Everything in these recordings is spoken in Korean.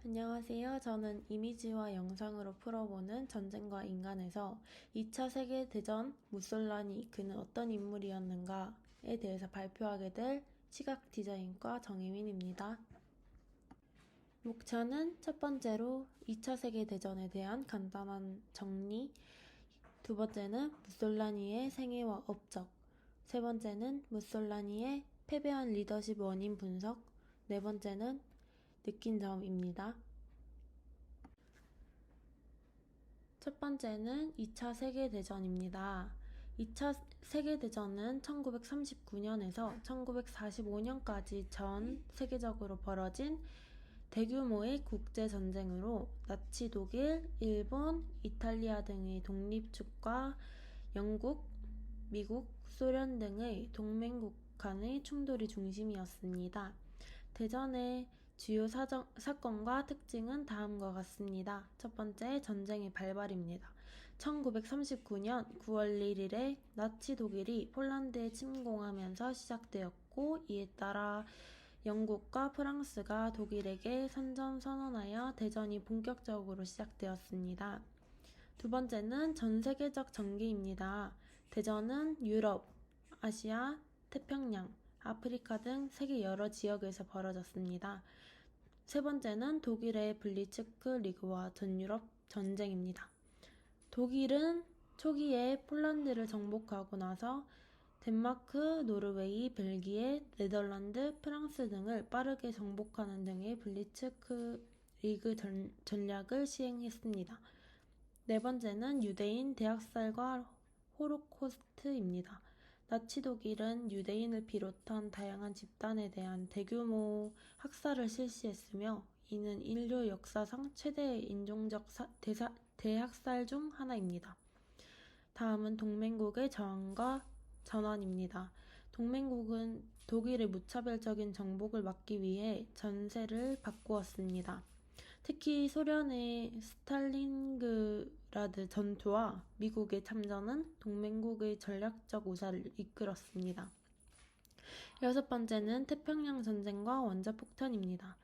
안녕하세요. 저는 이미지와 영상으로 풀어보는 전쟁과 인간에서 2차 세계대전 무솔라니 그는 어떤 인물이었는가에 대해서 발표하게 될 시각 디자인과 정혜민입니다. 목차는 첫 번째로 2차 세계대전에 대한 간단한 정리, 두 번째는 무솔라니의 생애와 업적, 세 번째는 무솔라니의 패배한 리더십 원인 분석, 네 번째는 느낀 점입니다. 첫 번째는 2차 세계대전입니다. 2차 세계대전은 1939년에서 1945년까지 전 세계적으로 벌어진 대규모의 국제전쟁으로 나치 독일, 일본, 이탈리아 등의 독립국과 영국, 미국, 소련 등의 동맹국 간의 충돌이 중심이었습니다. 대전의 주요 사건과 특징은 다음과 같습니다. 첫 번째, 전쟁의 발발입니다. 1939년 9월 1일에 나치 독일이 폴란드에 침공하면서 시작되었고, 이에 따라 영국과 프랑스가 독일에게 선전 선언하여 대전이 본격적으로 시작되었습니다. 두 번째는 전 세계적 전개입니다. 대전은 유럽, 아시아, 태평양, 아프리카 등 세계 여러 지역에서 벌어졌습니다. 세 번째는 독일의 블리츠크리그와 전 유럽 전쟁입니다. 독일은 초기에 폴란드를 정복하고 나서 덴마크, 노르웨이, 벨기에, 네덜란드, 프랑스 등을 빠르게 정복하는 등의 블리츠크리그 전략을 시행했습니다. 네 번째는 유대인 대학살과 호로코스트입니다. 나치 독일은 유대인을 비롯한 다양한 집단에 대한 대규모 학살을 실시했으며 이는 인류 역사상 최대의 인종적 대학살 중 하나입니다. 다음은 동맹국의 저항과 전환입니다. 동맹국은 독일의 무차별적인 정복을 막기 위해 전세를 바꾸었습니다. 특히 소련의 스탈린그라드 전투와 미국의 참전은 동맹국의 전략적 우사를 이끌었습니다. 여섯 번째는 태평양 전쟁과 원자폭탄입니다.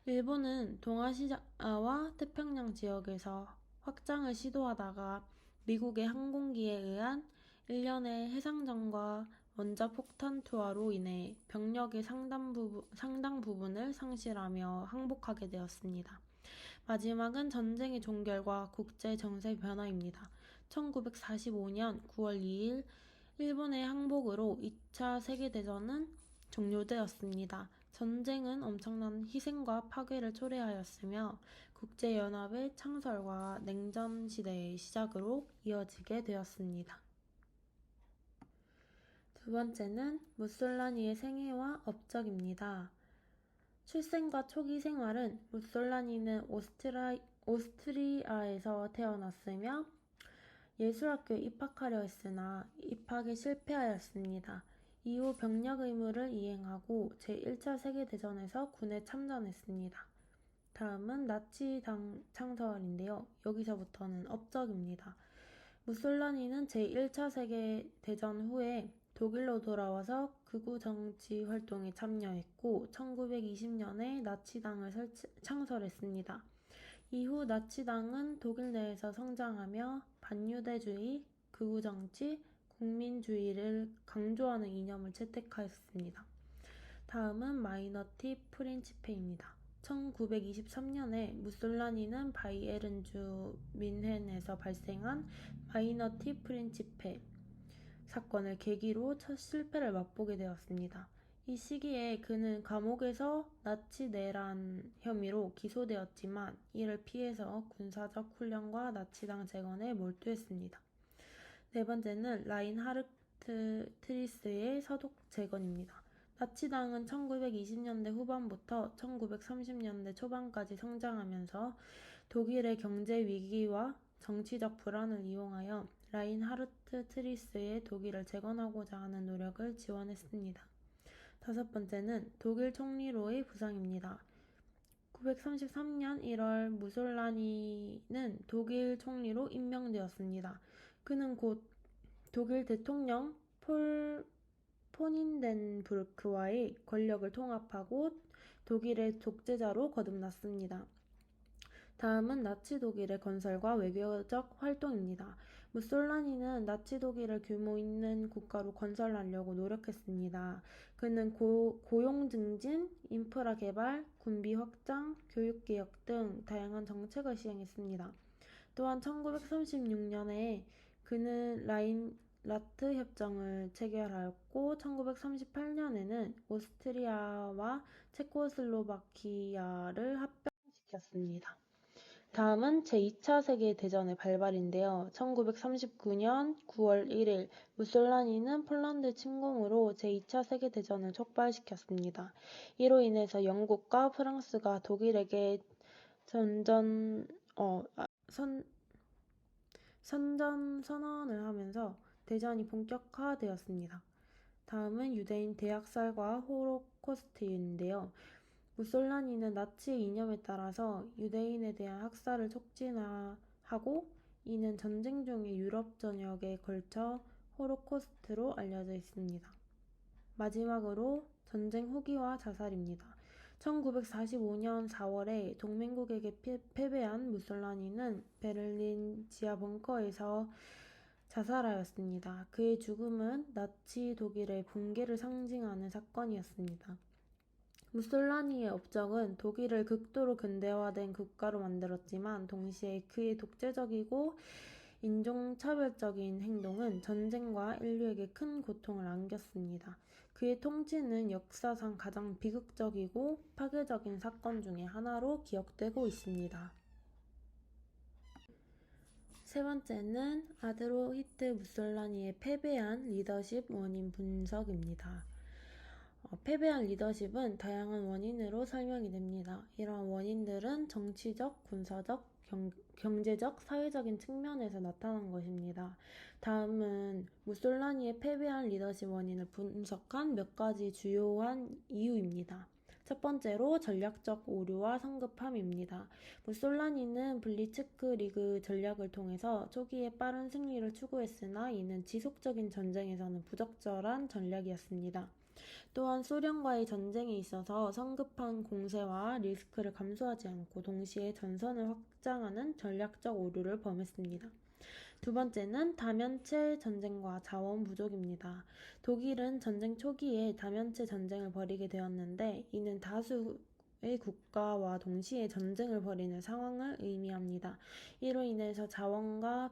일본은 동아시아와 태평양 지역에서 확장을 시도하다가 미국의 항공기에 의한 일련의 해상전과 원자폭탄 투하로 인해 병력의 상당 부분을 상실하며 항복하게 되었습니다. 마지막은 전쟁의 종결과 국제 정세 변화입니다. 1945년 9월 2일 일본의 항복으로 2차 세계대전은 종료되었습니다. 전쟁은 엄청난 희생과 파괴를 초래하였으며 국제연합의 창설과 냉전 시대의 시작으로 이어지게 되었습니다. 두 번째는 무솔라니의 생애와 업적입니다. 출생과 초기 생활은 무솔라니는 오스트리아에서 태어났으며 예술학교에 입학하려 했으나 입학에 실패하였습니다. 이후 병력 의무를 이행하고 제1차 세계대전에서 군에 참전했습니다. 다음은 나치당 창설인데요. 여기서부터는 업적입니다. 무솔라니는 제1차 세계대전 후에 독일로 돌아와서 극우 정치 활동에 참여했고 1920년에 나치당을 창설했습니다. 이후 나치당은 독일 내에서 성장하며 반유대주의, 극우정치, 국민주의를 강조하는 이념을 채택하였습니다. 다음은 마이너티 프린치페입니다. 1923년에 무솔라니는 바이에른주 뮌헨에서 발생한 마이너티 프린치페 사건을 계기로 첫 실패를 맛보게 되었습니다. 이 시기에 그는 감옥에서 나치 내란 혐의로 기소되었지만 이를 피해서 군사적 훈련과 나치당 재건에 몰두했습니다. 네 번째는 라인하르트 트리스의 서독 재건입니다. 나치당은 1920년대 후반부터 1930년대 초반까지 성장하면서 독일의 경제 위기와 정치적 불안을 이용하여 라인하르트 트리스의 독일을 재건하고자 하는 노력을 지원했습니다. 다섯 번째는 독일 총리로의 부상입니다. 933년 1월 무솔라니는 독일 총리로 임명되었습니다. 그는 곧 독일 대통령 폰힌덴부르크와의 권력을 통합하고 독일의 독재자로 거듭났습니다. 다음은 나치 독일의 건설과 외교적 활동입니다. 무솔라니는 나치 독일을 규모 있는 국가로 건설하려고 노력했습니다. 그는 고용 증진, 인프라 개발, 군비 확장, 교육 개혁 등 다양한 정책을 시행했습니다. 또한 1936년에 그는 라인라트 협정을 체결하였고 1938년에는 오스트리아와 체코슬로바키아를 합병시켰습니다. 다음은 제2차 세계대전의 발발인데요. 1939년 9월 1일 무솔라니는 폴란드 침공으로 제2차 세계대전을 촉발시켰습니다. 이로 인해서 영국과 프랑스가 독일에게 선전 선언을 하면서 대전이 본격화되었습니다. 다음은 유대인 대학살과 호로코스트인데요. 무솔라니는 나치의 이념에 따라서 유대인에 대한 학살을 촉진하고 이는 전쟁 중의 유럽 전역에 걸쳐 호로코스트로 알려져 있습니다. 마지막으로 전쟁 후기와 자살입니다. 1945년 4월에 동맹국에게 패배한 무솔라니는 베를린 지하 벙커에서 자살하였습니다. 그의 죽음은 나치 독일의 붕괴를 상징하는 사건이었습니다. 무솔라니의 업적은 독일을 극도로 근대화된 국가로 만들었지만 동시에 그의 독재적이고 인종차별적인 행동은 전쟁과 인류에게 큰 고통을 안겼습니다. 그의 통치는 역사상 가장 비극적이고 파괴적인 사건 중의 하나로 기억되고 있습니다. 세 번째는 아드로 히트 무솔라니의 패배한 리더십 원인 분석입니다. 패배한 리더십은 다양한 원인으로 설명이 됩니다. 이러한 원인들은 정치적, 군사적, 경제적, 사회적인 측면에서 나타난 것입니다. 다음은 무솔라니의 패배한 리더십 원인을 분석한 몇 가지 주요한 이유입니다. 첫 번째로 전략적 오류와 성급함입니다. 무솔라니는 블리츠크리그 전략을 통해서 초기에 빠른 승리를 추구했으나 이는 지속적인 전쟁에서는 부적절한 전략이었습니다. 또한 소련과의 전쟁에 있어서 성급한 공세와 리스크를 감수하지 않고 동시에 전선을 확장하는 전략적 오류를 범했습니다. 두 번째는 다면체 전쟁과 자원 부족입니다. 독일은 전쟁 초기에 다면체 전쟁을 벌이게 되었는데 이는 다수의 국가와 동시에 전쟁을 벌이는 상황을 의미합니다. 이로 인해서 자원과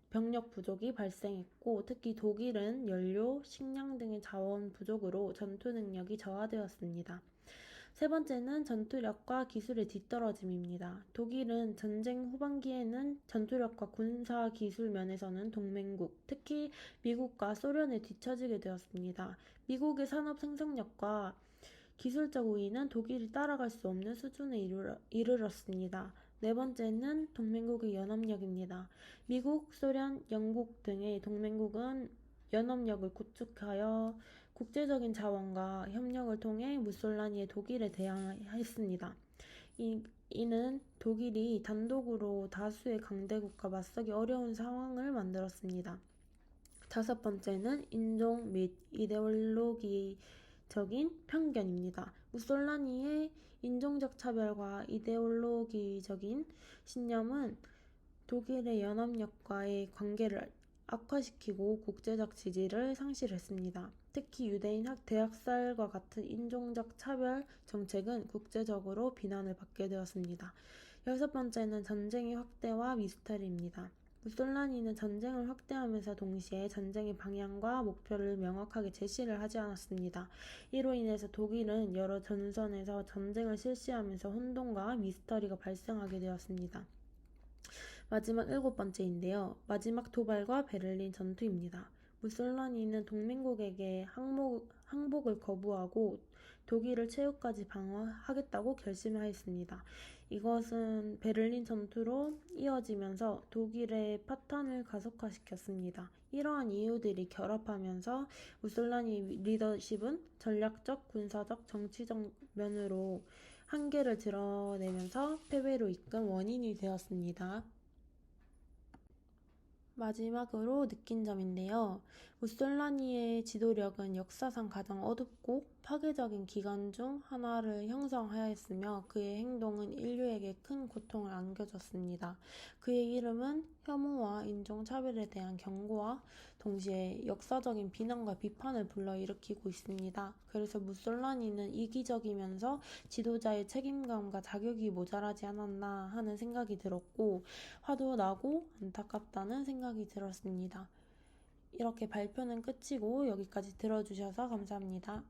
병력 부족이 발생했고 특히 독일은 연료, 식량 등의 자원 부족으로 전투 능력이 저하되었습니다. 세 번째는 전투력과 기술의 뒤떨어짐입니다. 독일은 전쟁 후반기에는 전투력과 군사 기술 면에서는 동맹국, 특히 미국과 소련에 뒤처지게 되었습니다. 미국의 산업 생산력과 기술적 우위는 독일이 따라갈 수 없는 수준에 이르렀습니다. 네 번째는 동맹국의 연합력입니다. 미국, 소련, 영국 등의 동맹국은 연합력을 구축하여 국제적인 자원과 협력을 통해 무솔라니의 독일에 대항했습니다. 이는 독일이 단독으로 다수의 강대국과 맞서기 어려운 상황을 만들었습니다. 다섯 번째는 인종 및 이데올로기적인 편견입니다. 무솔라니의 인종적 차별과 이데올로기적인 신념은 독일의 연합력과의 관계를 악화시키고 국제적 지지를 상실했습니다. 특히 유대인 대학살과 같은 인종적 차별 정책은 국제적으로 비난을 받게 되었습니다. 여섯 번째는 전쟁의 확대와 미스터리입니다. 무솔라니는 전쟁을 확대하면서 동시에 전쟁의 방향과 목표를 명확하게 제시를 하지 않았습니다. 이로 인해서 독일은 여러 전선에서 전쟁을 실시하면서 혼돈과 미스터리가 발생하게 되었습니다. 마지막 일곱 번째인데요. 마지막 도발과 베를린 전투입니다. 무솔라니는 동맹국에게 항복을 거부하고 독일을 최후까지 방어하겠다고 결심하였습니다. 이것은 베를린 전투로 이어지면서 독일의 파탄을 가속화시켰습니다. 이러한 이유들이 결합하면서 무솔라니 리더십은 전략적, 군사적, 정치적 면으로 한계를 드러내면서 패배로 이끈 원인이 되었습니다. 마지막으로 느낀 점인데요. 무솔라니의 지도력은 역사상 가장 어둡고 파괴적인 기관 중 하나를 형성하였으며 그의 행동은 인류에게 큰 고통을 안겨줬습니다. 그의 이름은 혐오와 인종차별에 대한 경고와 동시에 역사적인 비난과 비판을 불러일으키고 있습니다. 그래서 무솔라니는 이기적이면서 지도자의 책임감과 자격이 모자라지 않았나 하는 생각이 들었고 화도 나고 안타깝다는 생각이 들었습니다. 이렇게 발표는 끝이고 여기까지 들어주셔서 감사합니다.